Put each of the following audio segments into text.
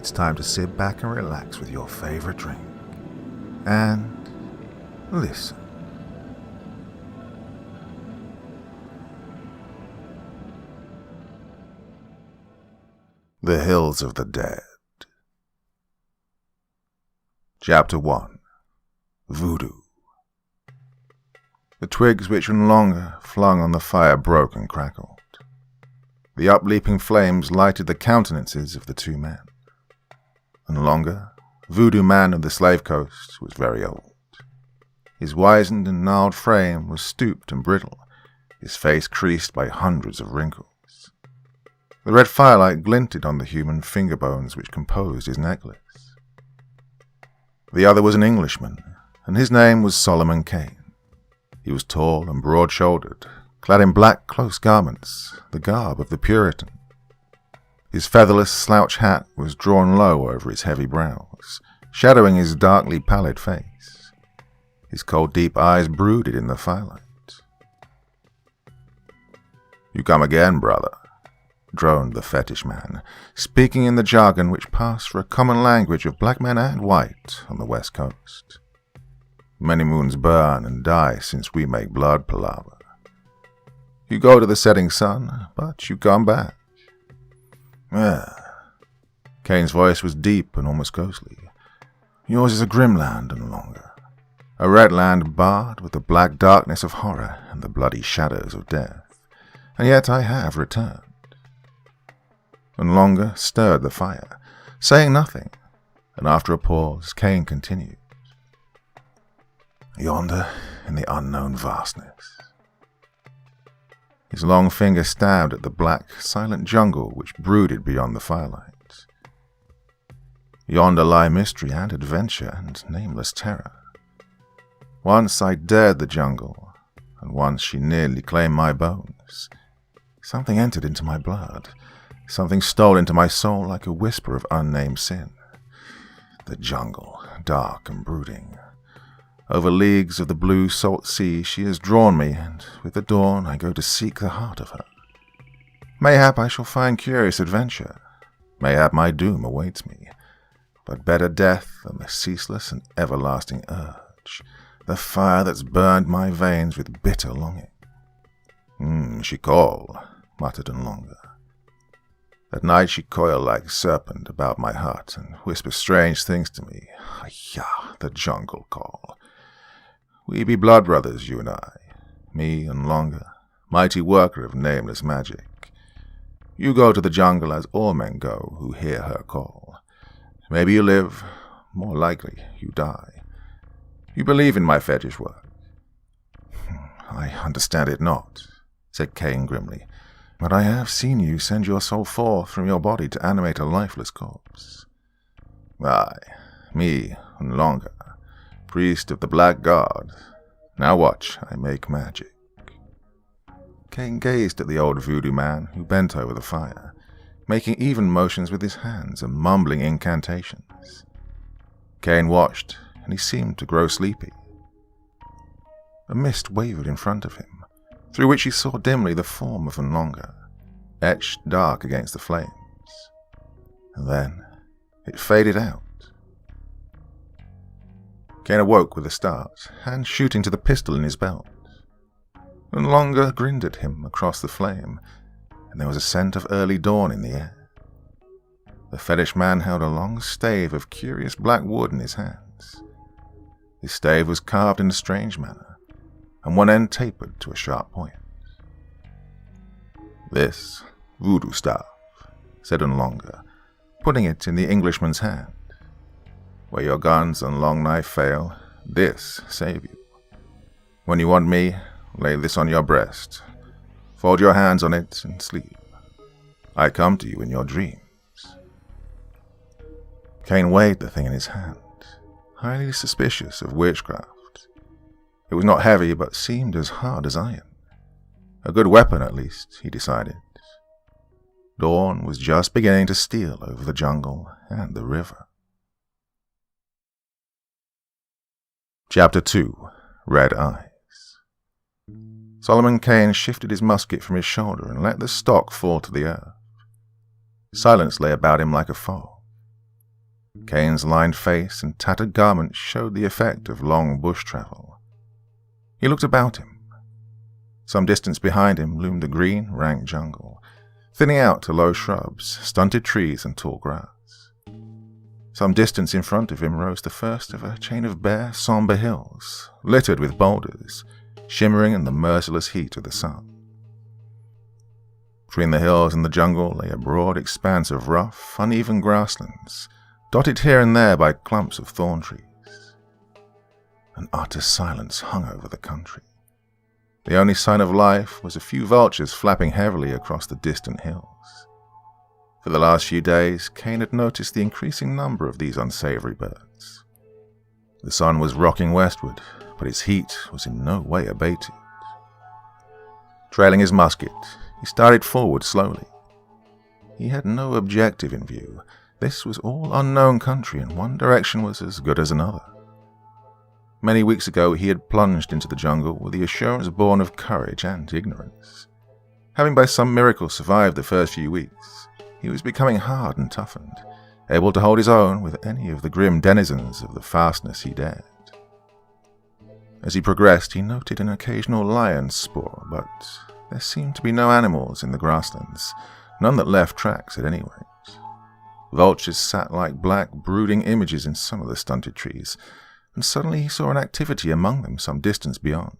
it's time to sit back and relax with your favorite drink. And listen. The Hills of the Dead. Chapter 1. Voodoo. The twigs which Unlonger flung on the fire broke and crackled. The upleaping flames lighted the countenances of the two men. Unlonger, voodoo man of the Slave Coast, was very old. His wizened and gnarled frame was stooped and brittle, his face creased by hundreds of wrinkles. The red firelight glinted on the human finger bones which composed his necklace. The other was an Englishman, and his name was Solomon Kane. He was tall and broad-shouldered, clad in black close garments, the garb of the Puritan. His featherless slouch hat was drawn low over his heavy brows, shadowing his darkly pallid face. His cold, deep eyes brooded in the firelight. "You come again, brother," droned the fetish man, speaking in the jargon which passed for a common language of black men and white on the west coast. "Many moons burn and die since we make blood palaver. You go to the setting sun, but you come back." Kane's voice was deep and almost ghostly. "Yours is a grim land and longer, a red land barred with the black darkness of horror and the bloody shadows of death, and yet I have returned." And Longer stirred the fire, saying nothing, and after a pause, Kane continued. "Yonder, in the unknown vastness." His long finger stabbed at the black, silent jungle which brooded beyond the firelight. "Yonder lie mystery and adventure and nameless terror. Once I dared the jungle, and once she nearly claimed my bones. Something entered into my blood. Something stole into my soul like a whisper of unnamed sin. The jungle, dark and brooding. Over leagues of the blue salt sea she has drawn me, and with the dawn I go to seek the heart of her. Mayhap I shall find curious adventure. Mayhap my doom awaits me. But better death than the ceaseless and everlasting urge, the fire that's burned my veins with bitter longing." She call," muttered Unlonger. "At night she coil like serpent about my hut and whisper strange things to me. Yah, the jungle call. We be blood brothers, you and I, me and Longer, mighty worker of nameless magic. You go to the jungle as all men go who hear her call. Maybe you live, more likely you die. You believe in my fetish work?" "I understand it not," said Kane grimly. "But I have seen you send your soul forth from your body to animate a lifeless corpse." "Aye, me, Unlonger, priest of the Black God. Now watch, I make magic." Kane gazed at the old voodoo man who bent over the fire, making even motions with his hands and mumbling incantations. Kane watched, and he seemed to grow sleepy. A mist wavered in front of him, through which he saw dimly the form of Unlonger, etched dark against the flames. And then it faded out. Kane awoke with a start, hand shooting to the pistol in his belt. Unlonger grinned at him across the flame, and there was a scent of early dawn in the air. The fetish man held a long stave of curious black wood in his hands. His stave was carved in a strange manner, and one end tapered to a sharp point. "This voodoo staff," said Unlonger, putting it in the Englishman's hand. "Where your guns and long knife fail, this save you. When you want me, lay this on your breast. Fold your hands on it and sleep. I come to you in your dreams." Kane weighed the thing in his hand, highly suspicious of witchcraft. It was not heavy, but seemed as hard as iron. A good weapon, at least, he decided. Dawn was just beginning to steal over the jungle and the river. Chapter 2. Red Eyes. Solomon Kane shifted his musket from his shoulder and let the stock fall to the earth. Silence lay about him like a fog. Kane's lined face and tattered garments showed the effect of long bush travel. He looked about him. Some distance behind him loomed the green, rank jungle, thinning out to low shrubs, stunted trees, and tall grass. Some distance in front of him rose the first of a chain of bare, somber hills, littered with boulders, shimmering in the merciless heat of the sun. Between the hills and the jungle lay a broad expanse of rough, uneven grasslands, dotted here and there by clumps of thorn trees. An utter silence hung over the country. The only sign of life was a few vultures flapping heavily across the distant hills. For the last few days, Kane had noticed the increasing number of these unsavory birds. The sun was rocking westward, but its heat was in no way abated. Trailing his musket, he started forward slowly. He had no objective in view. This was all unknown country, and one direction was as good as another. Many weeks ago, he had plunged into the jungle with the assurance born of courage and ignorance. Having by some miracle survived the first few weeks, he was becoming hard and toughened, able to hold his own with any of the grim denizens of the fastness he dared. As he progressed, he noted an occasional lion spoor, but there seemed to be no animals in the grasslands, none that left tracks at any rate. Vultures sat like black, brooding images in some of the stunted trees, and suddenly he saw an activity among them some distance beyond.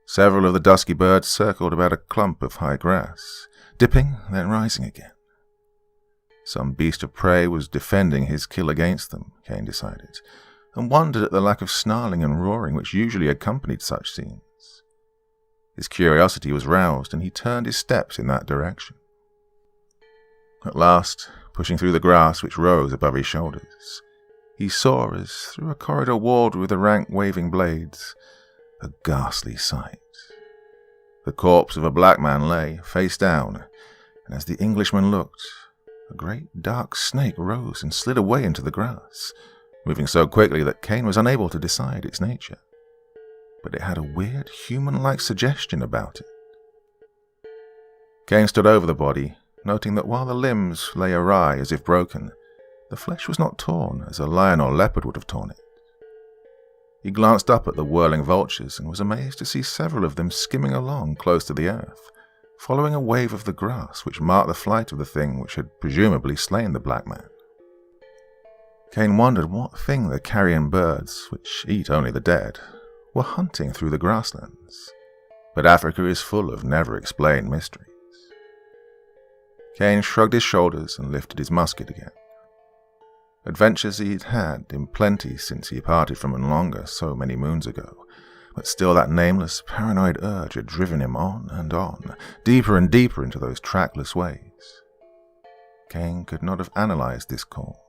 Several of the dusky birds circled about a clump of high grass, dipping, then rising again. Some beast of prey was defending his kill against them, Kane decided, and wondered at the lack of snarling and roaring which usually accompanied such scenes. His curiosity was roused, and he turned his steps in that direction. At last, pushing through the grass which rose above his shoulders, he saw, as through a corridor walled with the rank waving blades, a ghastly sight. The corpse of a black man lay, face down, and as the Englishman looked, a great dark snake rose and slid away into the grass, moving so quickly that Kane was unable to decide its nature. But it had a weird, human-like suggestion about it. Kane stood over the body, noting that while the limbs lay awry as if broken, the flesh was not torn as a lion or leopard would have torn it. He glanced up at the whirling vultures and was amazed to see several of them skimming along close to the earth, following a wave of the grass which marked the flight of the thing which had presumably slain the black man. Kane wondered what thing the carrion birds, which eat only the dead, were hunting through the grasslands, but Africa is full of never-explained mysteries. Kane shrugged his shoulders and lifted his musket again. Adventures he'd had in plenty since he parted from Unlonga so many moons ago, but still that nameless, paranoid urge had driven him on, deeper and deeper into those trackless ways. Kane could not have analyzed this call.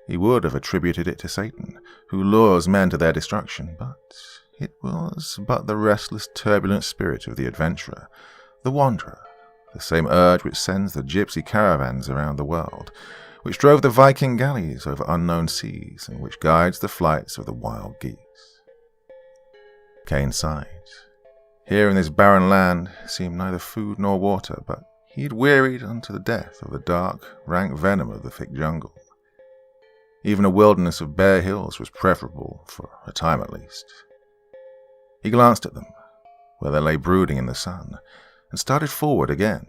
He would have attributed it to Satan, who lures men to their destruction, but it was but the restless, turbulent spirit of the adventurer, the wanderer, the same urge which sends the gypsy caravans around the world, which drove the Viking galleys over unknown seas, and which guides the flights of the wild geese. Kane sighed. Here in this barren land seemed neither food nor water, but he had wearied unto the death of the dark, rank venom of the thick jungle. Even a wilderness of bare hills was preferable, for a time at least. He glanced at them, where they lay brooding in the sun, and started forward again.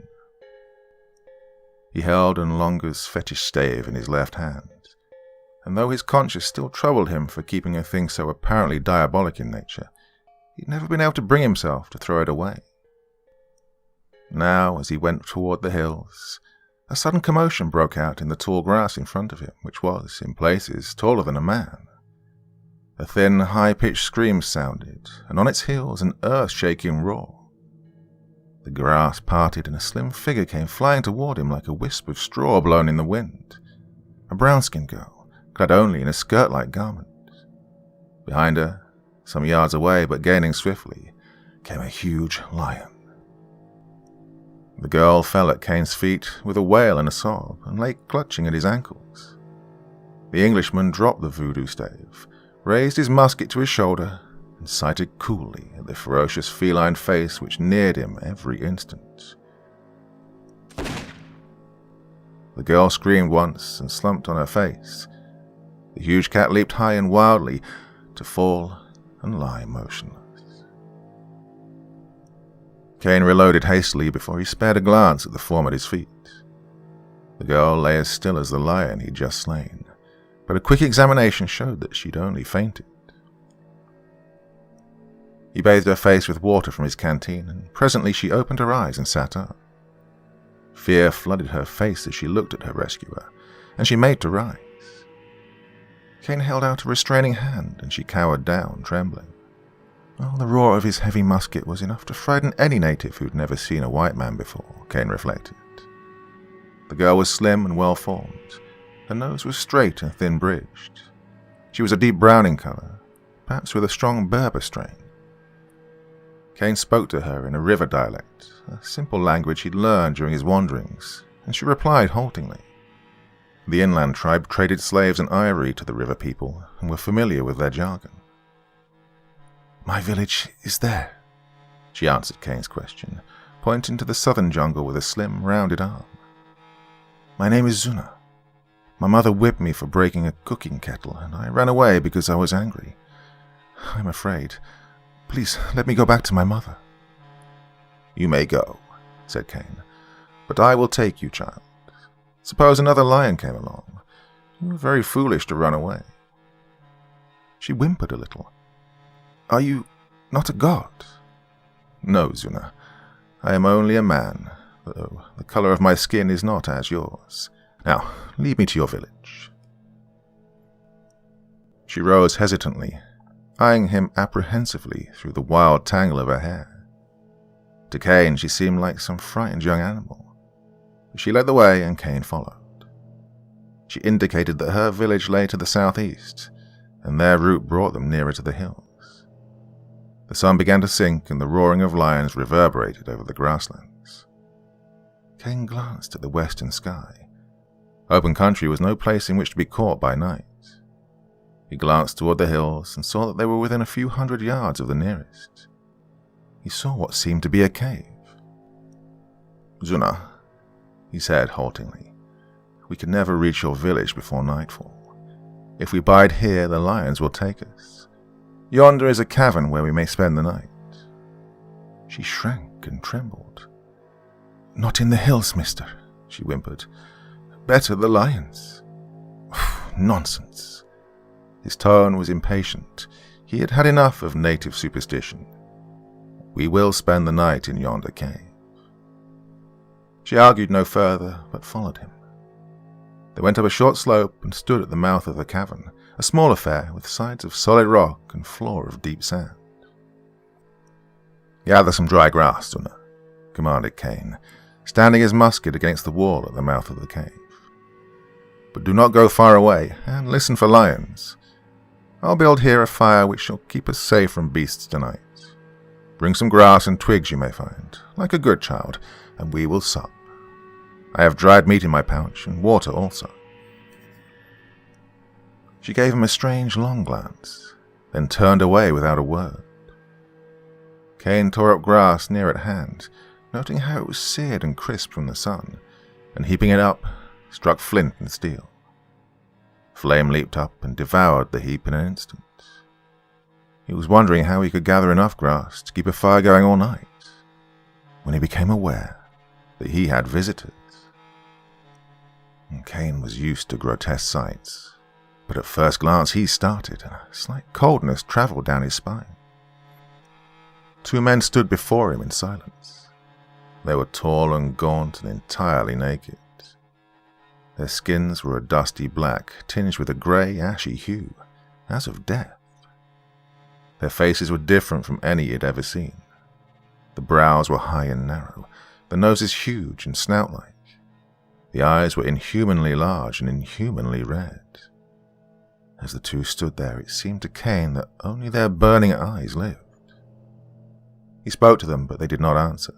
He held Unlonga's fetish stave in his left hand, and though his conscience still troubled him for keeping a thing so apparently diabolic in nature, he'd never been able to bring himself to throw it away. Now, as he went toward the hills, a sudden commotion broke out in the tall grass in front of him, which was, in places, taller than a man. A thin, high-pitched scream sounded, and on its heels an earth-shaking roar. The grass parted and a slim figure came flying toward him like a wisp of straw blown in the wind. A brown-skinned girl, clad only in a skirt-like garment. Behind her, some yards away but gaining swiftly, came a huge lion. The girl fell at Kane's feet with a wail and a sob and lay clutching at his ankles. The Englishman dropped the voodoo stave, raised his musket to his shoulder, and sighted coolly at the ferocious feline face which neared him every instant. The The girl screamed once and slumped on her face. The huge cat leaped high and wildly to fall and lie motionless. Kane reloaded hastily before he spared a glance at the form at his feet. The girl lay as still as the lion he'd just slain, but a quick examination showed that she'd only fainted. He bathed her face with water from his canteen, and presently she opened her eyes and sat up. Fear flooded her face as she looked at her rescuer, and she made to rise. Kane held out a restraining hand, and she cowered down, trembling. Well, the roar of his heavy musket was enough to frighten any native who'd never seen a white man before, Kane reflected. The girl was slim and well-formed. Her nose was straight and thin-bridged. She was a deep brown in color, perhaps with a strong Berber strain. Kane spoke to her in a river dialect, a simple language he'd learned during his wanderings, and she replied haltingly. The inland tribe traded slaves and ivory to the river people and were familiar with their jargon. "My village is there," she answered Kane's question, pointing to the southern jungle with a slim, rounded arm. "My name is Zuna. My mother whipped me for breaking a cooking kettle, and I ran away because I was angry. I'm afraid. Please, let me go back to my mother." "You may go," said Kane, "but I will take you, child. Suppose another lion came along. You were very foolish to run away." She whimpered a little. "Are you not a god?" "No, Zuna. I am only a man, though the color of my skin is not as yours. Now, lead me to your village." She rose hesitantly, eyeing him apprehensively through the wild tangle of her hair. To Kane, she seemed like some frightened young animal. She led the way, and Kane followed. She indicated that her village lay to the southeast, and their route brought them nearer to the hills. The sun began to sink, and the roaring of lions reverberated over the grasslands. Kane glanced at the western sky. Open country was no place in which to be caught by night. He glanced toward the hills and saw that they were within a few hundred yards of the nearest. He saw what seemed to be a cave. "Zuna," he said haltingly, "we can never reach your village before nightfall. If we bide here, the lions will take us. Yonder is a cavern where we may spend the night." She shrank and trembled. "Not in the hills, mister," she whimpered. "Better the lions." "Nonsense." His tone was impatient. He had had enough of native superstition. "We will spend the night in yonder cave." She argued no further, but followed him. They went up a short slope and stood at the mouth of the cavern, a small affair with sides of solid rock and floor of deep sand. "Gather some dry grass, Zuna," commanded Kane, standing his musket against the wall at the mouth of the cave. "But do not go far away, and listen for lions. I'll build here a fire which shall keep us safe from beasts tonight. Bring some grass and twigs you may find, like a good child, and we will sup. I have dried meat in my pouch, and water also." She gave him a strange long glance, then turned away without a word. Kane tore up grass near at hand, noting how it was seared and crisp from the sun, and heaping it up, struck flint and steel. Flame leaped up and devoured the heap in an instant. He was wondering how he could gather enough grass to keep a fire going all night, when he became aware that he had visitors. And Kane was used to grotesque sights, but at first glance he started, and a slight coldness traveled down his spine. Two men stood before him in silence. They were tall and gaunt and entirely naked. Their skins were a dusty black, tinged with a grey, ashy hue, as of death. Their faces were different from any he had ever seen. The brows were high and narrow, the noses huge and snout-like. The eyes were inhumanly large and inhumanly red. As the two stood there, it seemed to Kane that only their burning eyes lived. He spoke to them, but they did not answer.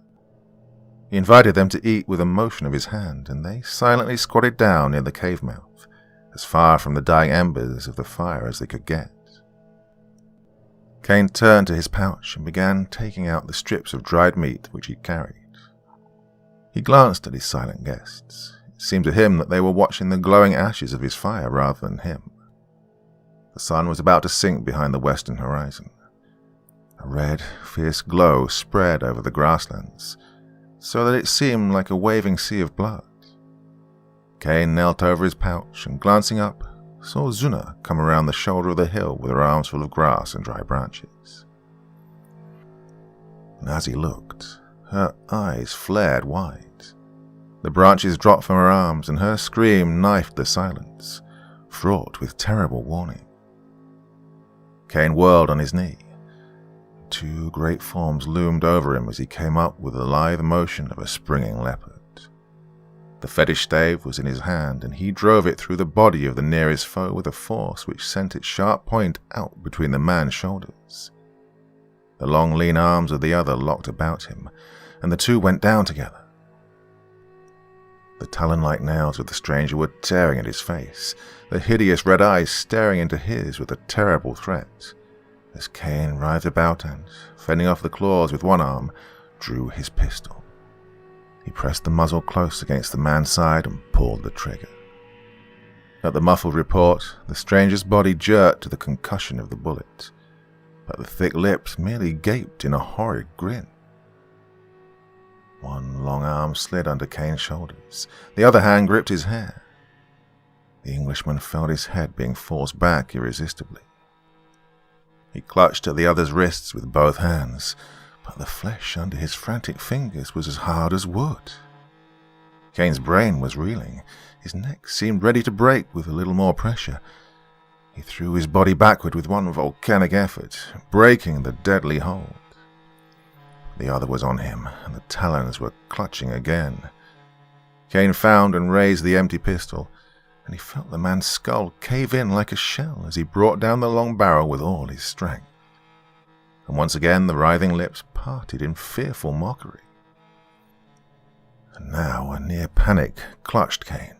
He invited them to eat with a motion of his hand, and they silently squatted down near the cave mouth, as far from the dying embers of the fire as they could get. Kane turned to his pouch and began taking out the strips of dried meat which he carried. He glanced at his silent guests. It It seemed to him that they were watching the glowing ashes of his fire rather than him. The sun was about to sink behind the western horizon. A red, fierce glow spread over the grasslands, so that it seemed like a waving sea of blood. Cain knelt over his pouch and, glancing up, saw Zuna come around the shoulder of the hill with her arms full of grass and dry branches. And as he looked, her eyes flared wide. The branches dropped from her arms, and her scream knifed the silence, fraught with terrible warning. Cain whirled on his knee. Two great forms loomed over him as he came up with the lithe motion of a springing leopard. The fetish stave was in his hand, and he drove it through the body of the nearest foe with a force which sent its sharp point out between the man's shoulders. The long, lean arms of the other locked about him, and the two went down together. The talon-like nails of the stranger were tearing at his face, the hideous red eyes staring into his with a terrible threat, as Cain writhed about and, fending off the claws with one arm, drew his pistol. He pressed the muzzle close against the man's side and pulled the trigger. At the muffled report, the stranger's body jerked to the concussion of the bullet, but the thick lips merely gaped in a horrid grin. One long arm slid under Cain's shoulders, the other hand gripped his hair. The Englishman felt his head being forced back irresistibly. He clutched at the other's wrists with both hands, but the flesh under his frantic fingers was as hard as wood. Cain's brain was reeling. His neck seemed ready to break with a little more pressure. He threw his body backward with one volcanic effort, breaking the deadly hold. The other was on him, and the talons were clutching again. Cain found and raised the empty pistol, and he felt the man's skull cave in like a shell as he brought down the long barrel with all his strength. And once again the writhing lips parted in fearful mockery. And now a near panic clutched Cain.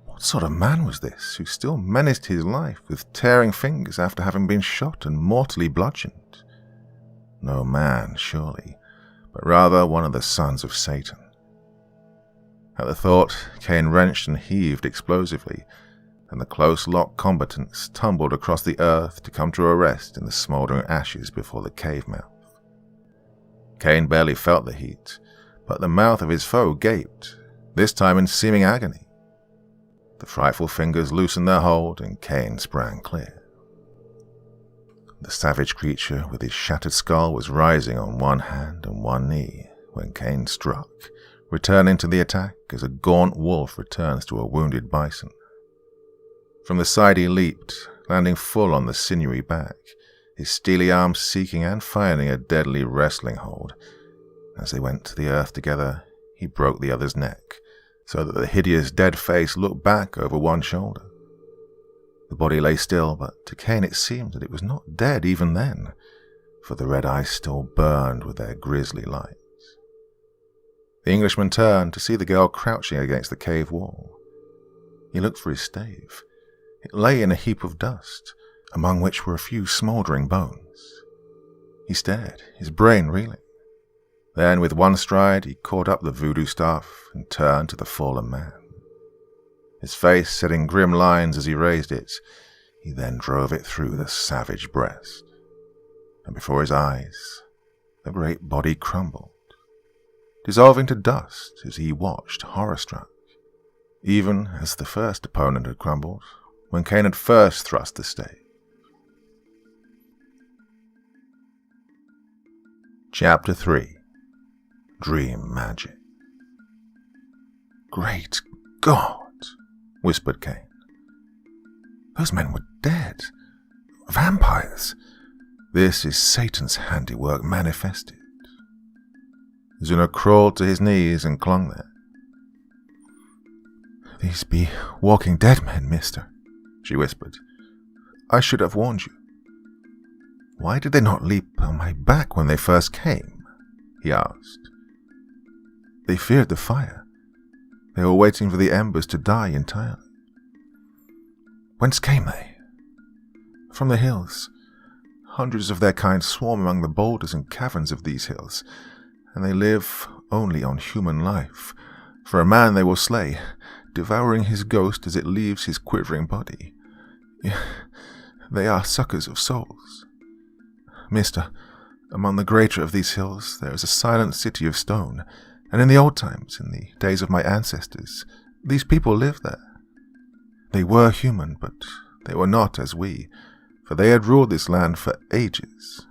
What sort of man was this, who still menaced his life with tearing fingers after having been shot and mortally bludgeoned? No man, surely, but rather one of the sons of Satan. At the thought, Cain wrenched and heaved explosively, and the close-locked combatants tumbled across the earth to come to a rest in the smouldering ashes before the cave mouth. Cain barely felt the heat, but the mouth of his foe gaped, this time in seeming agony. The frightful fingers loosened their hold, and Cain sprang clear. The savage creature with his shattered skull was rising on one hand and one knee when Cain struck, returning to the attack as a gaunt wolf returns to a wounded bison. From the side he leaped, landing full on the sinewy back, his steely arms seeking and finding a deadly wrestling hold. As they went to the earth together, he broke the other's neck, so that the hideous dead face looked back over one shoulder. The body lay still, but to Cain it seemed that it was not dead even then, for the red eyes still burned with their grisly lights. The Englishman turned to see the girl crouching against the cave wall. He looked for his stave. It lay in a heap of dust, among which were a few smouldering bones. He stared, his brain reeling. Then, with one stride, he caught up the voodoo staff and turned to the fallen man. His face set in grim lines as he raised it, he then drove it through the savage breast. And before his eyes, the great body crumbled, dissolving to dust as he watched horror-struck, even as the first opponent had crumbled when Cain had first thrust the stave. Chapter 3. Dream Magic. Great God! Whispered Cain. Those men were dead. Vampires. This is Satan's handiwork manifested. Zuna crawled to his knees and clung there. These be walking dead men, mister, she whispered. I should have warned you. Why did they not leap on my back when they first came? He asked. They feared the fire. They were waiting for the embers to die entirely. Whence came they? From the hills. Hundreds of their kind swarm among the boulders and caverns of these hills, and they live only on human life, For a man they will slay, devouring his ghost as it leaves his quivering body. They are suckers of souls. Mister, among the greater of these hills there is a silent city of stone, and in the old times, in the days of my ancestors, these people lived there. They were human, but they were not as we, for they had ruled this land for ages.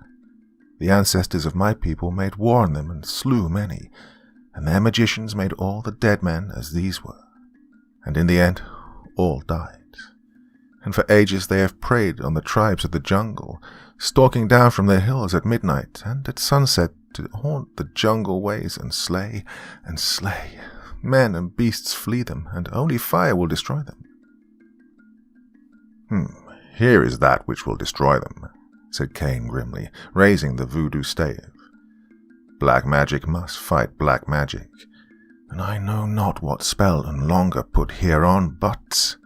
The ancestors of my people made war on them and slew many, and their magicians made all the dead men as these were. And in the end, all died. And for ages they have preyed on the tribes of the jungle, stalking down from their hills at midnight and at sunset to haunt the jungle ways and slay and slay. Men and beasts flee them, and only fire will destroy them. Here is that which will destroy them, said Cain grimly, raising the voodoo stave. Black magic must fight black magic, and I know not what spell Unlonger put hereon, but...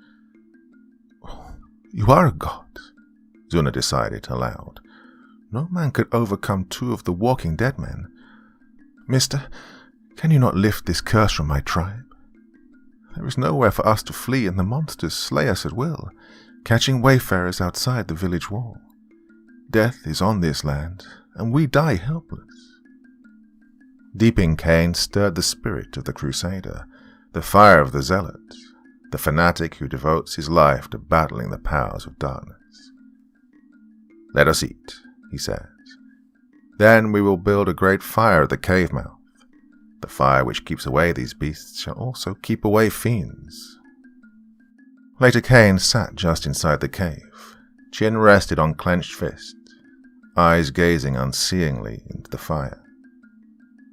You are a god, Zuna decided aloud. No man could overcome 2 of the walking dead men. Mister, can you not lift this curse from my tribe? There is nowhere for us to flee, and the monsters slay us at will, catching wayfarers outside the village wall. Death is on this land, and we die helpless. Deep in Cain stirred the spirit of the crusader, the fire of the zealot, the fanatic who devotes his life to battling the powers of darkness. Let us eat, he says. Then we will build a great fire at the cave mouth. The fire which keeps away these beasts shall also keep away fiends. Later Cain sat just inside the cave, chin rested on clenched fist, eyes gazing unseeingly into the fire.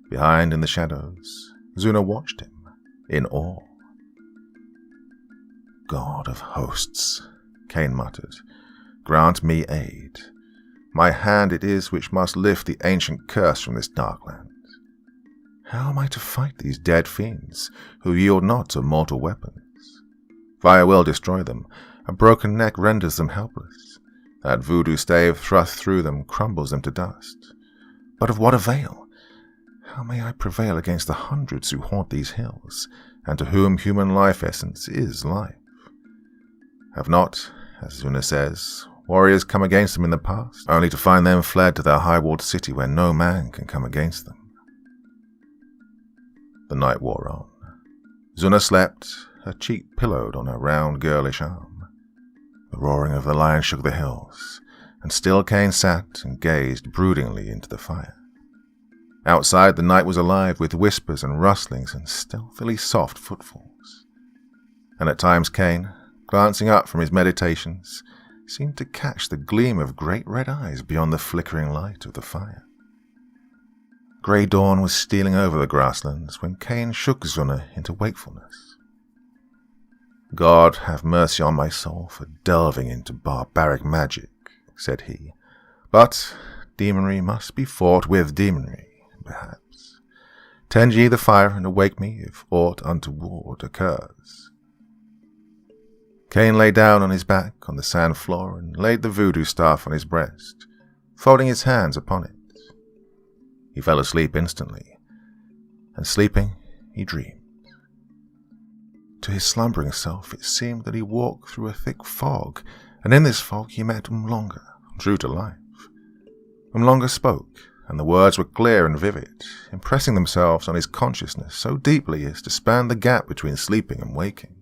Behind in the shadows, Zuna watched him, in awe. God of hosts, Cain muttered, grant me aid. My hand it is which must lift the ancient curse from this dark land. How am I to fight these dead fiends, who yield not to mortal weapons? Fire will destroy them, a broken neck renders them helpless. That voodoo stave thrust through them crumbles them to dust. But of what avail? How may I prevail against the hundreds who haunt these hills, and to whom human life essence is life? Have not, as Zuna says, warriors come against them in the past, only to find them fled to their high-walled city where no man can come against them? The night wore on. Zuna slept, her cheek pillowed on her round girlish arm. The roaring of the lion shook the hills, and still Cain sat and gazed broodingly into the fire. Outside the night was alive with whispers and rustlings and stealthily soft footfalls. And at times Cain, glancing up from his meditations, seemed to catch the gleam of great red eyes beyond the flickering light of the fire. Grey dawn was stealing over the grasslands when Cain shook Zuna into wakefulness. God have mercy on my soul for delving into barbaric magic, said he, but demonry must be fought with demonry, perhaps. Tend ye the fire and awake me if aught untoward occurs. Cain lay down on his back on the sand floor and laid the voodoo staff on his breast, folding his hands upon it. He fell asleep instantly, and sleeping, he dreamed. To his slumbering self it seemed that he walked through a thick fog, and in this fog he met Umhlonga, true to life. Umhlonga spoke, and the words were clear and vivid, impressing themselves on his consciousness so deeply as to span the gap between sleeping and waking.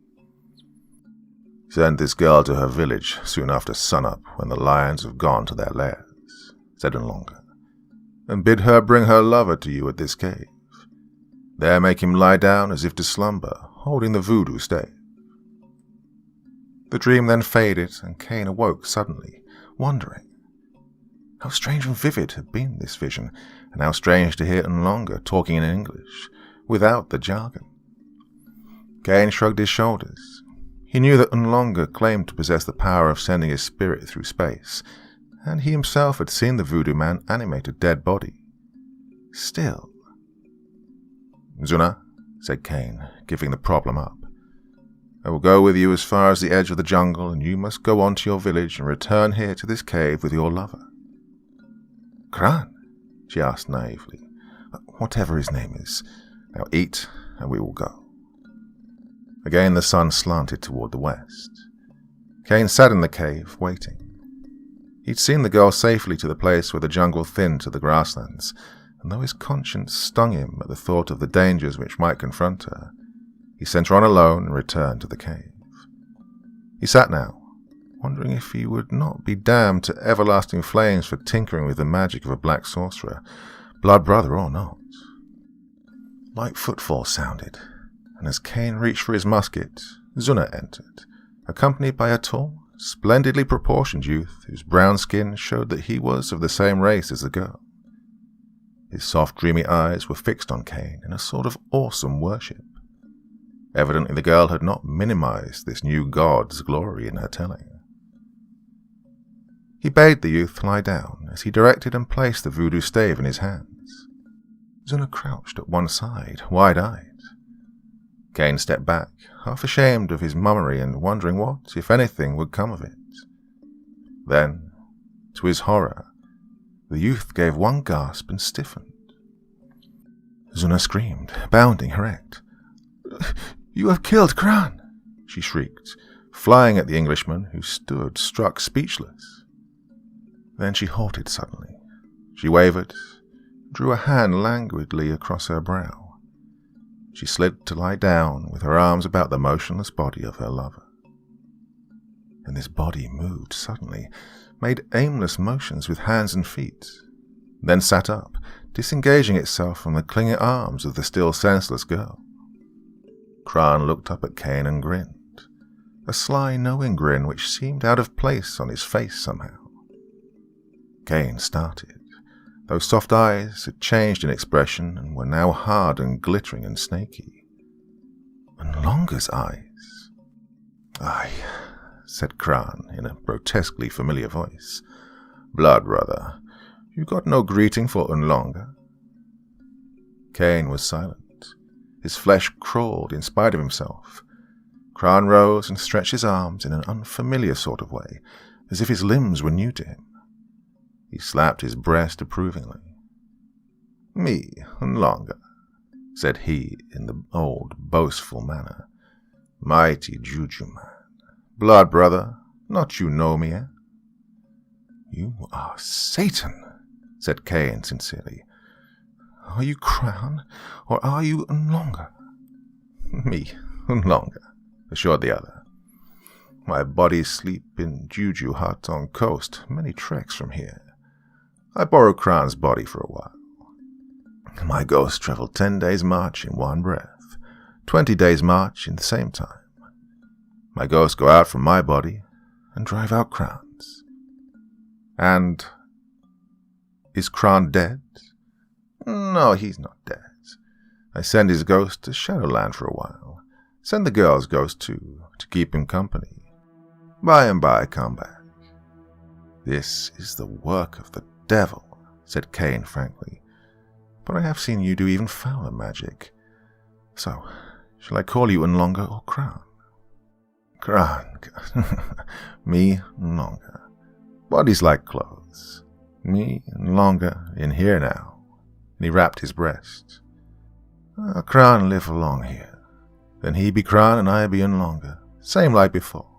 Send this girl to her village soon after sunup when the lions have gone to their lairs, said Umhlonga, and bid her bring her lover to you at this cave. There make him lie down as if to slumber, holding the voodoo stave. The dream then faded, and Cain awoke suddenly, wondering. How strange and vivid had been this vision, and how strange to hear Umhlonga talking in English, without the jargon. Cain shrugged his shoulders. He knew that Umhlonga claimed to possess the power of sending his spirit through space, and he himself had seen the voodoo man animate a dead body. Still... Zuna, said Cain, giving the problem up. I will go with you as far as the edge of the jungle, and you must go on to your village and return here to this cave with your lover. Kran? She asked naively. Whatever his name is. Now eat, and we will go. Again the sun slanted toward the west. Cain sat in the cave, waiting. He'd seen the girl safely to the place where the jungle thinned to the grasslands, and though his conscience stung him at the thought of the dangers which might confront her, he sent her on alone and returned to the cave. He sat now, wondering if he would not be damned to everlasting flames for tinkering with the magic of a black sorcerer, blood brother or not. Light footfalls sounded, and as Cain reached for his musket, Zuna entered, accompanied by a tall, splendidly proportioned youth whose brown skin showed that he was of the same race as the girl. His soft, dreamy eyes were fixed on Cain in a sort of awesome worship. Evidently the girl had not minimized this new god's glory in her telling. He bade the youth lie down as he directed and placed the voodoo stave in his hands. Zuna crouched at one side, wide-eyed. Cain stepped back, half ashamed of his mummery and wondering what, if anything, would come of it. Then, to his horror, the youth gave one gasp and stiffened. Zuna screamed, bounding erect. "You have killed Kran!" she shrieked, flying at the Englishman, who stood struck speechless. Then she halted suddenly. She wavered, drew a hand languidly across her brow. She slid to lie down with her arms about the motionless body of her lover. And this body moved suddenly, made aimless motions with hands and feet, then sat up, disengaging itself from the clinging arms of the still senseless girl. Kran looked up at Cain and grinned, a sly, knowing grin which seemed out of place on his face somehow. Cain started. Those soft eyes had changed in expression and were now hard and glittering and snaky. Unlonga's eyes. "Aye," said Kran in a grotesquely familiar voice. "Blood brother, you got no greeting for Unlonga?" Cain was silent. His flesh crawled in spite of himself. Kran rose and stretched his arms in an unfamiliar sort of way, as if his limbs were new to him. He slapped his breast approvingly. "Me, Unlonga," said he in the old, boastful manner. "Mighty juju man. Blood brother, not you know me, eh?" "You are Satan," said Cain sincerely. "Are you Kran, or are you Unlonga?" "Me, Unlonga," assured the other. "My body sleep in juju hut on coast, many treks from here. I borrow Kran's body for a while. My ghost travel 10 days' march in one breath, 20 days' march in the same time. My ghosts go out from my body and drive out Kran's." "And is Kran dead?" "No, he's not dead. I send his ghost to Shadowland for a while. Send the girl's ghost too, to keep him company. By and by come back." "This is the work of the devil," said Cain frankly. "But I have seen you do even fouler magic. So, shall I call you Unlonga or Kran?" "Kran. Me, Unlonga. Bodies like clothes. Me, Unlonga, in here now." And he rapped his breast. "Kran live along here. Then he be Kran and I be Unlonga. Same like before.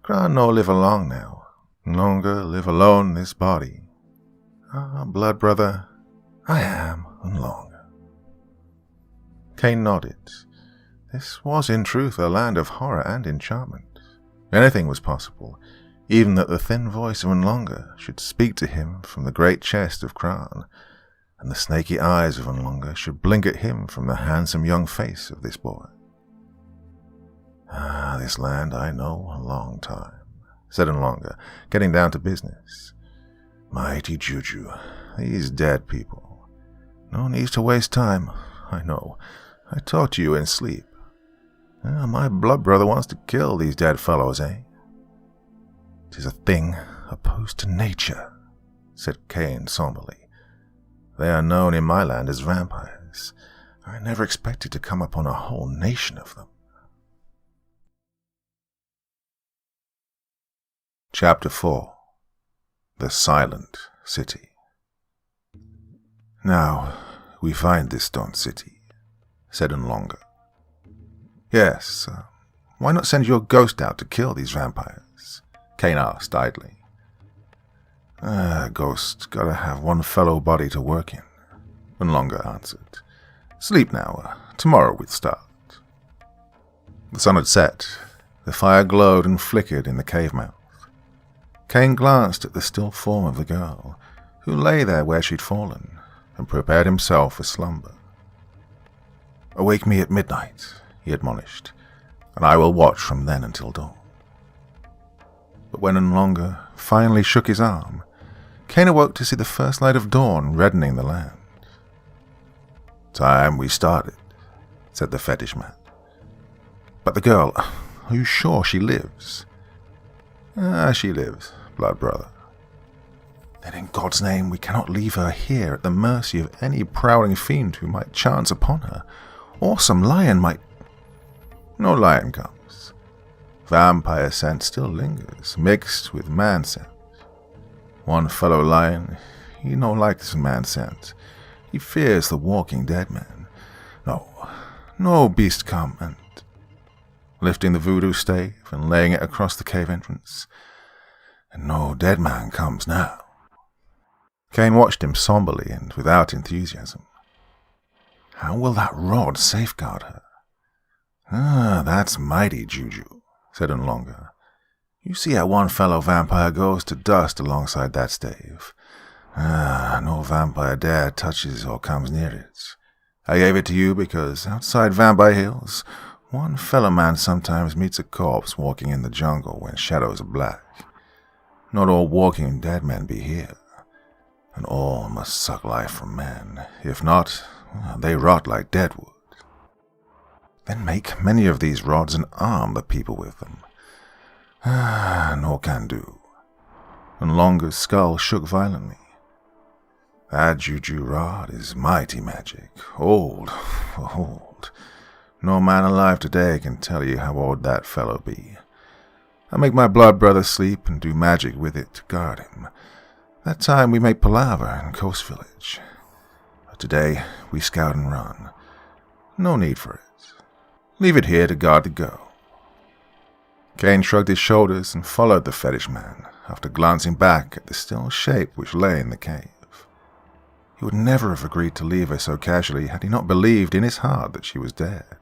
Kran no live along now. Unlonga live alone in this body. Blood brother, I am Unlonga." Cain nodded. This was in truth a land of horror and enchantment. Anything was possible, even that the thin voice of Unlonga should speak to him from the great chest of Kran, and the snaky eyes of Unlonga should blink at him from the handsome young face of this boy. This land I know a long time," said Unlonga, getting down to business. "Mighty juju, these dead people. No need to waste time, I know. I talk to you in sleep. My blood brother wants to kill these dead fellows, eh?" "'Tis a thing opposed to nature," said Cain somberly. "They are known in my land as vampires. I never expected to come upon a whole nation of them." Chapter 4. The Silent City. "Now we find this stone city," said Unlonga. "Yes, Why not send your ghost out to kill these vampires? Cain asked idly. Ghost gotta have one fellow body to work in, Unlonger answered. Sleep now, tomorrow we'll start. The sun had set. The fire glowed and flickered in the cave mouth. Cain glanced at the still form of the girl, who lay there where she'd fallen, and prepared himself for slumber. Awake me at midnight, he admonished, and I will watch from then until dawn. But when Unlonger finally shook his arm, Cain awoke to see the first light of dawn reddening the land. Time we started, said the fetish man. But the girl, are you sure she lives? She lives, blood brother. Then in God's name we cannot leave her here at the mercy of any prowling fiend who might chance upon her, or some lion might... No lion comes. Vampire scent still lingers, mixed with man scent. One fellow lion, he no likes man scent. He fears the walking dead man. No beast come, and... Lifting the voodoo stave and laying it across the cave entrance. And no dead man comes now. Cain watched him somberly and without enthusiasm. How will that rod safeguard her? That's mighty juju, said Unlonger. You see how one fellow vampire goes to dust alongside that stave. No vampire dare touches or comes near it. I gave it to you because outside Vampire Hills, one fellow man sometimes meets a corpse walking in the jungle when shadows are black. Not all walking dead men be here, and all must suck life from men. If not, they rot like dead wood. Then make many of these rods and arm the people with them. No can do. Unlonger's skull shook violently. That juju rod is mighty magic, old. No man alive today can tell you how old that fellow be. I make my blood brother sleep and do magic with it to guard him. That time we make palaver in Coast Village. But today we scout and run. No need for it. Leave it here to guard the girl. Cain shrugged his shoulders and followed the fetish man, after glancing back at the still shape which lay in the cave. He would never have agreed to leave her so casually had he not believed in his heart that she was dead.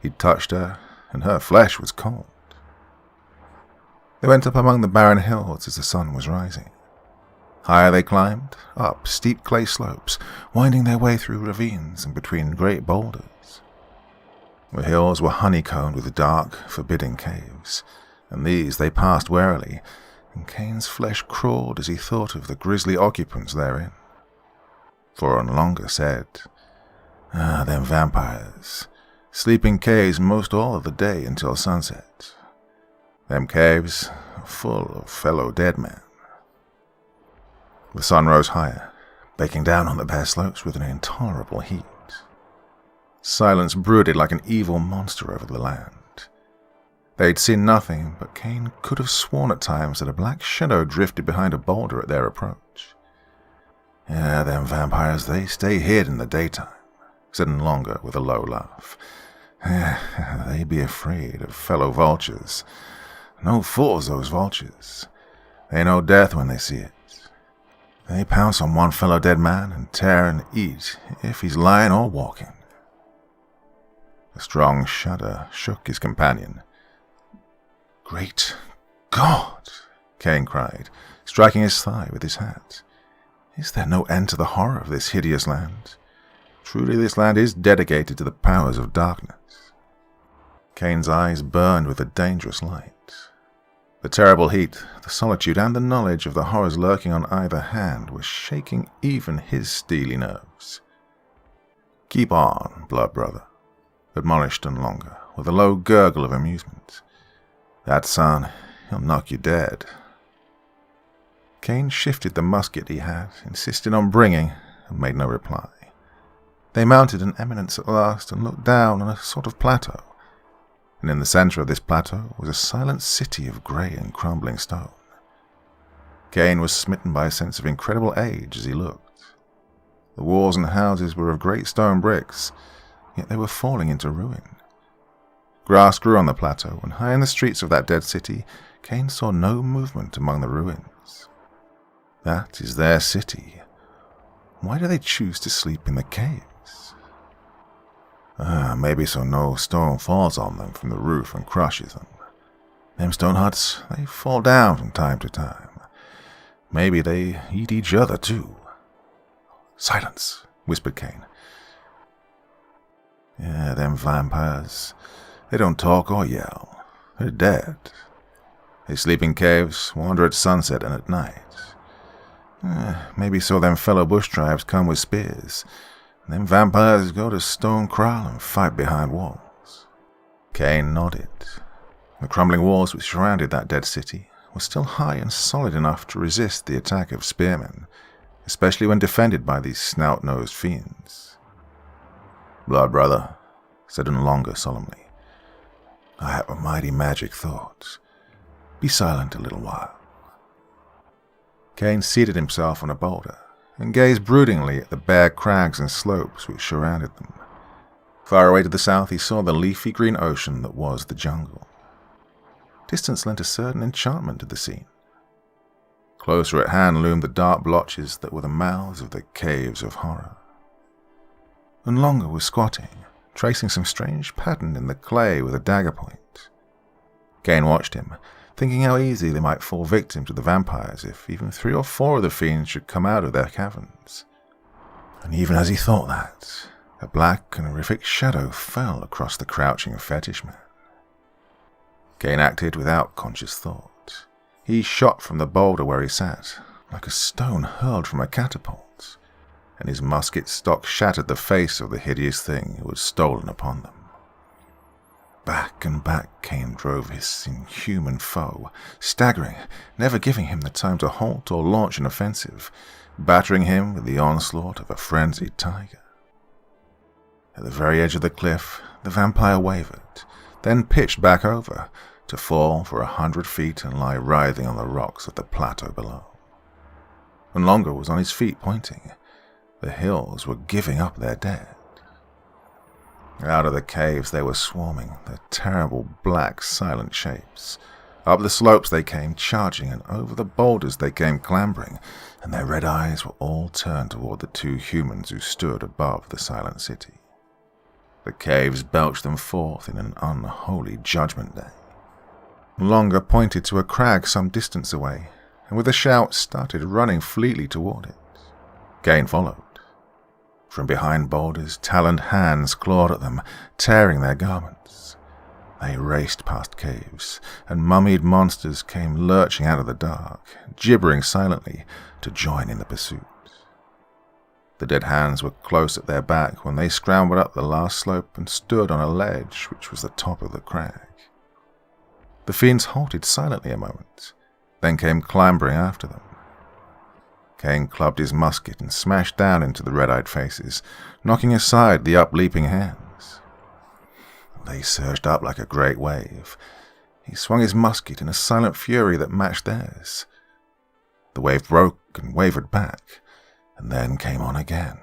He'd touched her, and her flesh was cold. They went up among the barren hills as the sun was rising. Higher they climbed, up steep clay slopes, winding their way through ravines and between great boulders. The hills were honeycombed with dark, forbidding caves, and these they passed warily, and Cain's flesh crawled as he thought of the grisly occupants therein. For Unlonger said, them vampires, sleep in caves most all of the day until sunset. Them caves are full of fellow dead men. The sun rose higher, baking down on the bare slopes with an intolerable heat. Silence brooded like an evil monster over the land. They'd seen nothing, but Cain could have sworn at times that a black shadow drifted behind a boulder at their approach. Them vampires, they stay hid in the daytime, said Unlonger with a low laugh. They be afraid of fellow vultures. No fools, those vultures. They know death when they see it. They pounce on one fellow dead man and tear and eat if he's lying or walking. A strong shudder shook his companion. Great God, Cain cried, striking his thigh with his hat. Is there no end to the horror of this hideous land? Truly this land is dedicated to the powers of darkness. Cain's eyes burned with a dangerous light. The terrible heat, the solitude, and the knowledge of the horrors lurking on either hand were shaking even his steely nerves. Keep on, blood brother, admonished Unlonger, with a low gurgle of amusement. That son, he'll knock you dead. Cain shifted the musket he had, insisted on bringing, and made no reply. They mounted an eminence at last and looked down on a sort of plateau, and in the center of this plateau was a silent city of grey and crumbling stone. Cain was smitten by a sense of incredible age as he looked. The walls and houses were of great stone bricks, yet they were falling into ruin. Grass grew on the plateau, and high in the streets of that dead city, Kane saw no movement among the ruins. That is their city. Why do they choose to sleep in the caves? Maybe so no stone falls on them from the roof and crushes them. Them stone huts, they fall down from time to time. Maybe they eat each other, too. Silence, whispered Kane. Yeah, them vampires, they don't talk or yell. They're dead. They sleep in caves, wander at sunset and at night. Maybe so them fellow bush tribes come with spears. And them vampires go to stone kraal and fight behind walls. Kane nodded. The crumbling walls which surrounded that dead city were still high and solid enough to resist the attack of spearmen, especially when defended by these snout-nosed fiends. Blood brother, said Unlonger solemnly, I have a mighty magic thought. Be silent a little while. Kane seated himself on a boulder and gazed broodingly at the bare crags and slopes which surrounded them. Far away to the south he saw the leafy green ocean that was the jungle. Distance lent a certain enchantment to the scene. Closer at hand loomed the dark blotches that were the mouths of the caves of horror. Unlonger was squatting, tracing some strange pattern in the clay with a dagger point. Kane watched him, thinking how easy they might fall victim to the vampires if even 3 or 4 of the fiends should come out of their caverns. And even as he thought that, a black and horrific shadow fell across the crouching fetish man. Kane acted without conscious thought. He shot from the boulder where he sat, like a stone hurled from a catapult, and his musket stock shattered the face of the hideous thing who had stolen upon them. Back and back Kane drove his inhuman foe, staggering, never giving him the time to halt or launch an offensive, battering him with the onslaught of a frenzied tiger. At the very edge of the cliff, the vampire wavered, then pitched back over, to fall for 100 feet and lie writhing on the rocks of the plateau below. Unlonger was on his feet pointing. The hills were giving up their dead. Out of the caves they were swarming, the terrible black silent shapes. Up the slopes they came charging, and over the boulders they came clambering, and their red eyes were all turned toward the 2 humans who stood above the silent city. The caves belched them forth in an unholy judgment day. Unlonger pointed to a crag some distance away, and with a shout started running fleetly toward it. Kane followed. From behind boulders, taloned hands clawed at them, tearing their garments. They raced past caves, and mummied monsters came lurching out of the dark, gibbering silently to join in the pursuit. The dead hands were close at their back when they scrambled up the last slope and stood on a ledge which was the top of the crag. The fiends halted silently a moment, then came clambering after them. Kane clubbed his musket and smashed down into the red-eyed faces, knocking aside the up-leaping hands. They surged up like a great wave. He swung his musket in a silent fury that matched theirs. The wave broke and wavered back, and then came on again.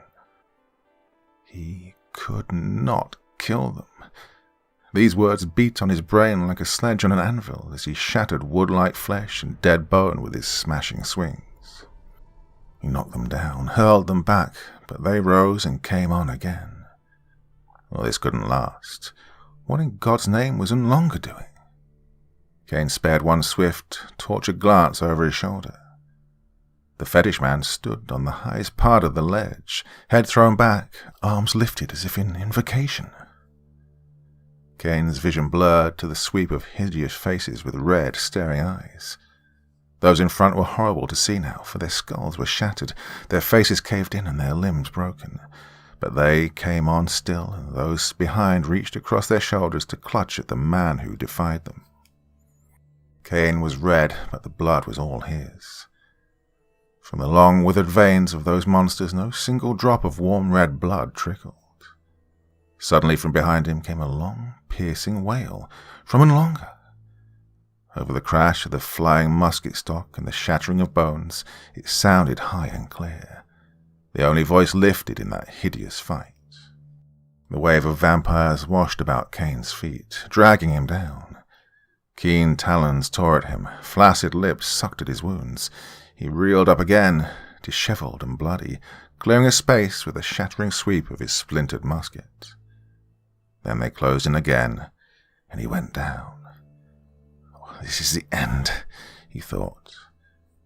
He could not kill them. These words beat on his brain like a sledge on an anvil as he shattered wood-like flesh and dead bone with his smashing swings. He knocked them down, hurled them back, but they rose and came on again. Well, this couldn't last. What in God's name was Unlonger doing? Kane spared one swift, tortured glance over his shoulder. The fetish man stood on the highest part of the ledge, head thrown back, arms lifted as if in invocation. Kane's vision blurred to the sweep of hideous faces with red, staring eyes. Those in front were horrible to see now, for their skulls were shattered, their faces caved in and their limbs broken. But they came on still, and those behind reached across their shoulders to clutch at the man who defied them. Kane was red, but the blood was all his. From the long, withered veins of those monsters no single drop of warm red blood trickled. Suddenly from behind him came a long, piercing wail, from Unlonger. Over the crash of the flying musket stock and the shattering of bones, it sounded high and clear, the only voice lifted in that hideous fight. The wave of vampires washed about Kane's feet, dragging him down. Keen talons tore at him, flaccid lips sucked at his wounds. He reeled up again, dishevelled and bloody, clearing a space with a shattering sweep of his splintered musket. Then they closed in again, and he went down. This is the end, he thought.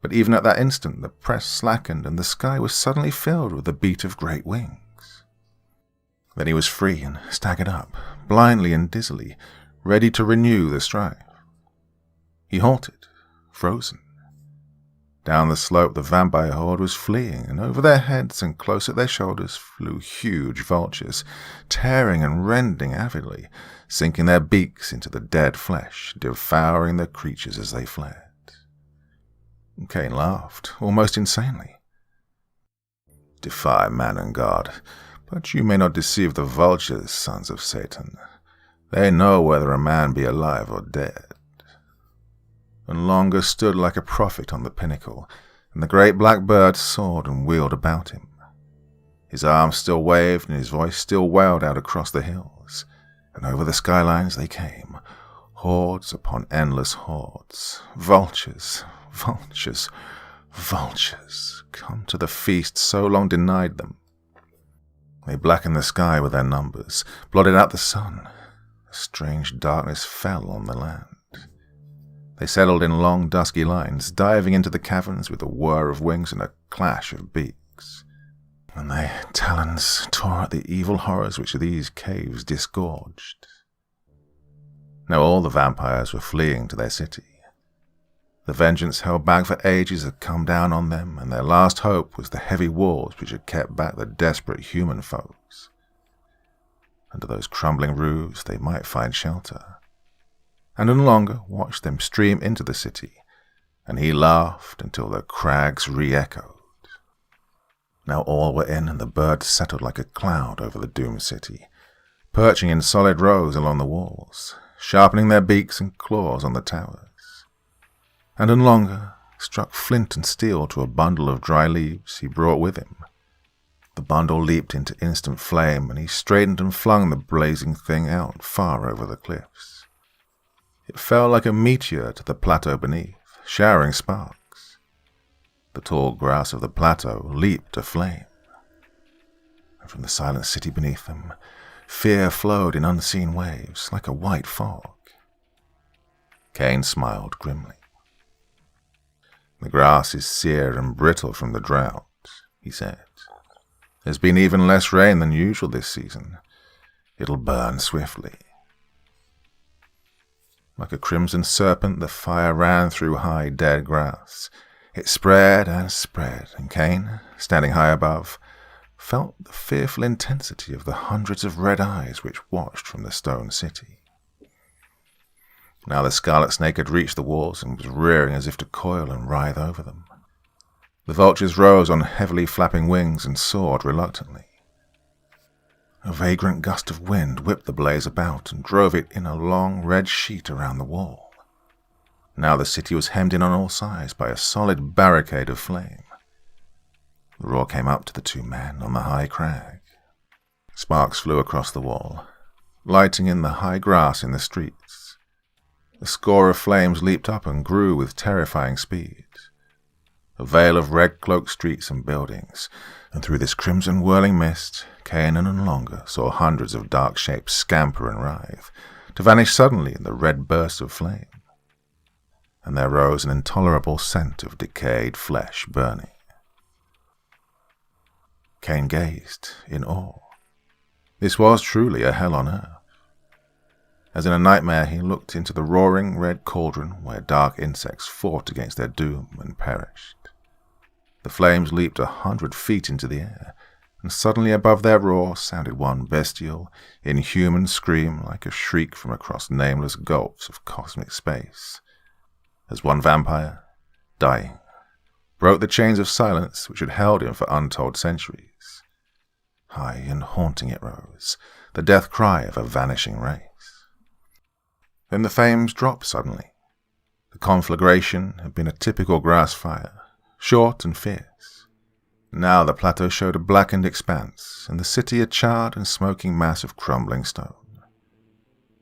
But even at that instant the press slackened and the sky was suddenly filled with the beat of great wings. Then he was free and staggered up, blindly and dizzily, ready to renew the strife. He halted, frozen. Down the slope the vampire horde was fleeing, and over their heads and close at their shoulders flew huge vultures, tearing and rending avidly, sinking their beaks into the dead flesh, devouring the creatures as they fled. Kane laughed, almost insanely. Defy man and God, but you may not deceive the vultures, sons of Satan. They know whether a man be alive or dead. And Longer stood like a prophet on the pinnacle, and the great black bird soared and wheeled about him. His arms still waved, and his voice still wailed out across the hills, and over the skylines they came, hordes upon endless hordes, vultures, vultures, vultures, come to the feast so long denied them. They blackened the sky with their numbers, blotted out the sun. A strange darkness fell on the land. They settled in long, dusky lines, diving into the caverns with a whir of wings and a clash of beaks. And their talons tore at the evil horrors which these caves disgorged. Now all the vampires were fleeing to their city. The vengeance held back for ages had come down on them, and their last hope was the heavy walls which had kept back the desperate human foes. Under those crumbling roofs they might find shelter. And Longer watched them stream into the city, and he laughed until the crags re-echoed. Now all were in, and the birds settled like a cloud over the doomed city, perching in solid rows along the walls, sharpening their beaks and claws on the towers. And Longer struck flint and steel to a bundle of dry leaves he brought with him. The bundle leaped into instant flame, and he straightened and flung the blazing thing out far over the cliffs. It fell like a meteor to the plateau beneath, showering sparks. The tall grass of the plateau leaped aflame. And from the silent city beneath them, fear flowed in unseen waves like a white fog. Kane smiled grimly. The grass is sere and brittle from the drought, he said. There's been even less rain than usual this season. It'll burn swiftly. Like a crimson serpent, the fire ran through high, dead grass. It spread and spread, and Kane, standing high above, felt the fearful intensity of the hundreds of red eyes which watched from the stone city. Now the scarlet snake had reached the walls and was rearing as if to coil and writhe over them. The vultures rose on heavily flapping wings and soared reluctantly. A vagrant gust of wind whipped the blaze about and drove it in a long red sheet around the wall. Now the city was hemmed in on all sides by a solid barricade of flame. The roar came up to the two men on the high crag. Sparks flew across the wall, lighting in the high grass in the streets. A score of flames leaped up and grew with terrifying speed. A veil of red-cloaked streets and buildings, and through this crimson whirling mist, Kane and Longer saw hundreds of dark shapes scamper and writhe, to vanish suddenly in the red burst of flame. And there rose an intolerable scent of decayed flesh burning. Kane gazed in awe. This was truly a hell on earth. As in a nightmare, he looked into the roaring red cauldron where dark insects fought against their doom and perished. The flames leaped 100 feet into the air, and suddenly above their roar sounded one bestial, inhuman scream like a shriek from across nameless gulfs of cosmic space, as one vampire, dying, broke the chains of silence which had held him for untold centuries. High and haunting it rose, the death cry of a vanishing race. Then the flames dropped suddenly. The conflagration had been a typical grass fire, short and fierce. Now the plateau showed a blackened expanse, and the city a charred and smoking mass of crumbling stone.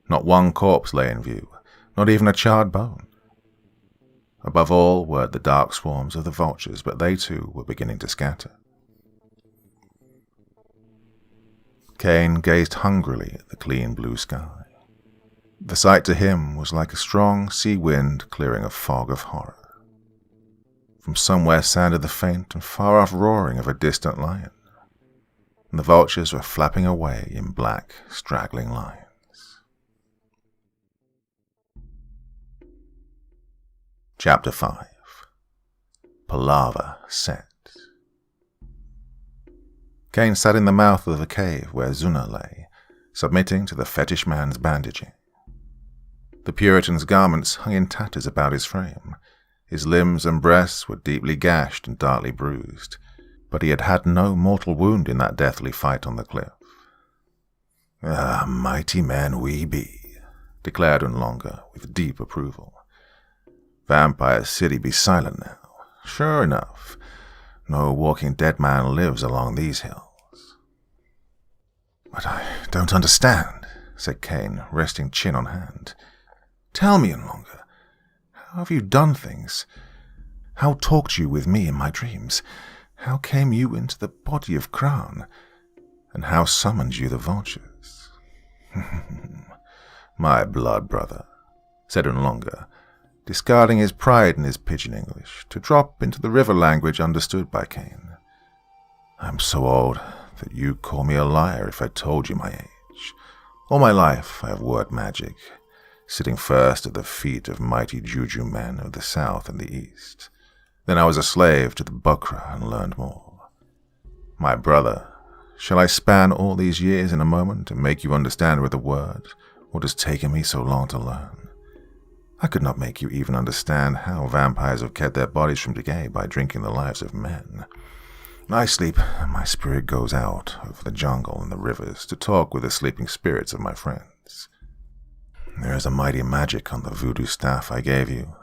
Not one corpse lay in view, not even a charred bone. Above all were the dark swarms of the vultures, but they too were beginning to scatter. Cain gazed hungrily at the clean blue sky. The sight to him was like a strong sea wind clearing a fog of horror. From somewhere sounded the faint and far-off roaring of a distant lion, and the vultures were flapping away in black, straggling lines. Chapter 5. Palaver Set. Cain sat in the mouth of the cave where Zuna lay, submitting to the fetish man's bandaging. The Puritan's garments hung in tatters about his frame. His limbs and breasts were deeply gashed and darkly bruised, but he had had no mortal wound in that deathly fight on the cliff. "Ah, mighty men we be," declared Unlonger with deep approval. "Vampire City be silent now. Sure enough, no walking dead man lives along these hills." "But I don't understand," said Cain, resting chin on hand. "Tell me, Unlonger, how have you done things? How talked you with me in my dreams? How came you into the body of Kran? And how summoned you the vultures?" "My blood brother," said Unlonger, discarding his pride in his pidgin English to drop into the river language understood by Cain. "I'm so old that you'd call me a liar if I told you my age. All my life I have worked magic, sitting first at the feet of mighty juju men of the south and the east. Then I was a slave to the Bukra and learned more. My brother, shall I span all these years in a moment and make you understand with a word what has taken me so long to learn? I could not make you even understand how vampires have kept their bodies from decay by drinking the lives of men. I sleep, and my spirit goes out over the jungle and the rivers to talk with the sleeping spirits of my friends. There is a mighty magic on the voodoo staff I gave you,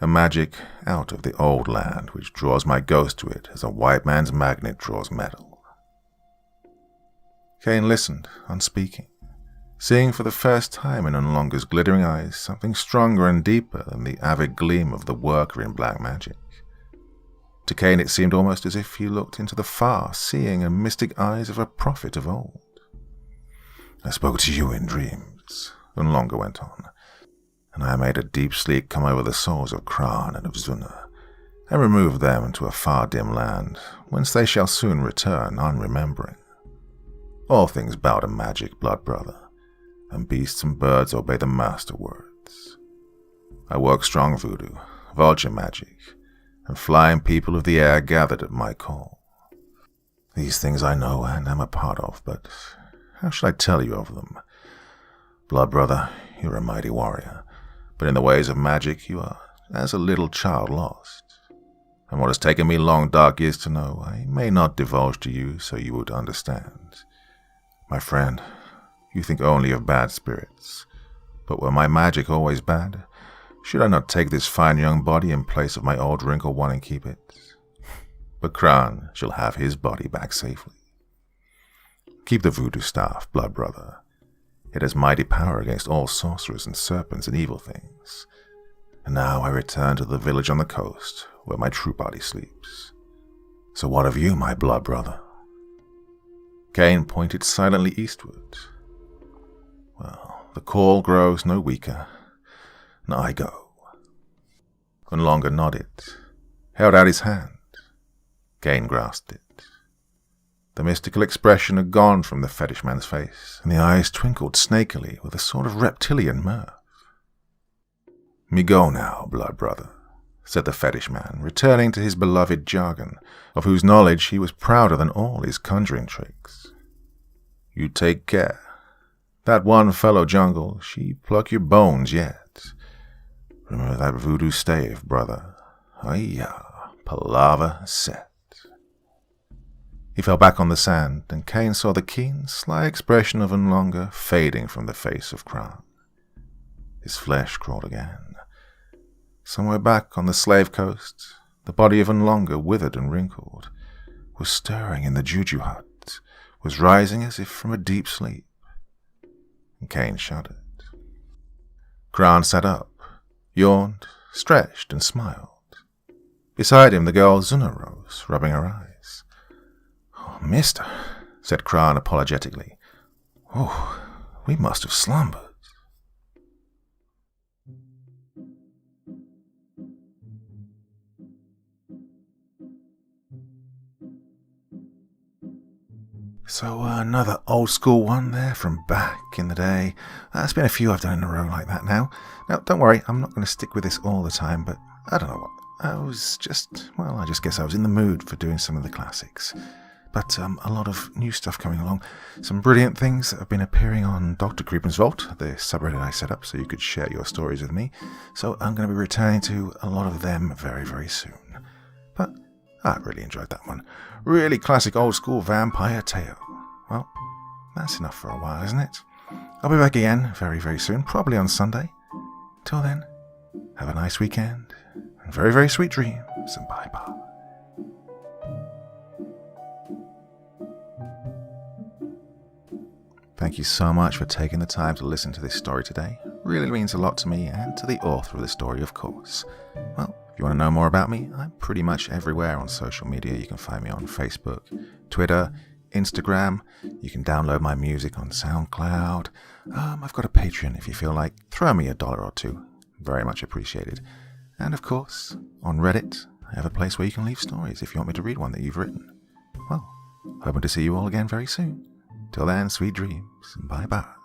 a magic out of the old land which draws my ghost to it as a white man's magnet draws metal." Cain listened, unspeaking, seeing for the first time in Unlonger's glittering eyes something stronger and deeper than the avid gleam of the worker in black magic. To Cain it seemed almost as if he looked into the far-seeing and mystic eyes of a prophet of old. "I spoke to you in dreams," Unlonger went on, "and I made a deep sleep come over the souls of Kran and of Zuna, and removed them into a far dim land, whence they shall soon return unremembering. All things bow to magic, blood brother, and beasts and birds obey the master words. I work strong voodoo, vulture magic, and flying people of the air gathered at my call. These things I know and am a part of, but how should I tell you of them? Blood brother, you're a mighty warrior, but in the ways of magic you are as a little child lost. And what has taken me long dark years to know, I may not divulge to you so you would understand. My friend, you think only of bad spirits, but were my magic always bad? Should I not take this fine young body in place of my old wrinkled one and keep it? But Kran shall have his body back safely. Keep the voodoo staff, blood brother. It has mighty power against all sorcerers and serpents and evil things. And now I return to the village on the coast, where my true body sleeps. So what of you, my blood brother?" Cain pointed silently eastward. "Well, the call grows no weaker, and I go." Unlonger nodded, held out his hand. Cain grasped it. The mystical expression had gone from the fetish man's face, and the eyes twinkled snakily with a sort of reptilian mirth. "Me go now, blood brother," said the fetish man, returning to his beloved jargon, of whose knowledge he was prouder than all his conjuring tricks. "You take care. That one fellow jungle, she pluck your bones yet. Remember that voodoo stave, brother. Ay-ya, palaver set." He fell back on the sand, and Cain saw the keen, sly expression of Unlonger fading from the face of Kran. His flesh crawled again. Somewhere back on the slave coast, the body of Unlonger withered and wrinkled, was stirring in the juju hut, was rising as if from a deep sleep. And Kane shuddered. Kran sat up, yawned, stretched, and smiled. Beside him, the girl Zuna rose, rubbing her eyes. "Oh, mister," said Kran apologetically. "Oh, we must have slumbered." So another old school one there from back in the day. There's been a few I've done in a row like that now. Now, don't worry, I'm not going to stick with this all the time, but I don't know what. I just guess I was in the mood for doing some of the classics. But a lot of new stuff coming along. Some brilliant things that have been appearing on Dr. Creepen's Vault, the subreddit I set up so you could share your stories with me. So I'm going to be returning to a lot of them very, very soon. But I really enjoyed that one. Really classic old school vampire tale. Well, that's enough for a while, isn't it? I'll be back again very, very soon, probably on Sunday. Till then, have a nice weekend, and very, very sweet dreams, and bye-bye. Thank you so much for taking the time to listen to this story today. Really means a lot to me and to the author of the story, of course. Well, if you want to know more about me, I'm pretty much everywhere on social media. You can find me on Facebook, Twitter, Instagram. You can download my music on SoundCloud. I've got a Patreon if you feel like. Throw me $1 or $2. Very much appreciated. And of course, on Reddit, I have a place where you can leave stories if you want me to read one that you've written. Well, hoping to see you all again very soon. Till then, sweet dreams, and bye-bye.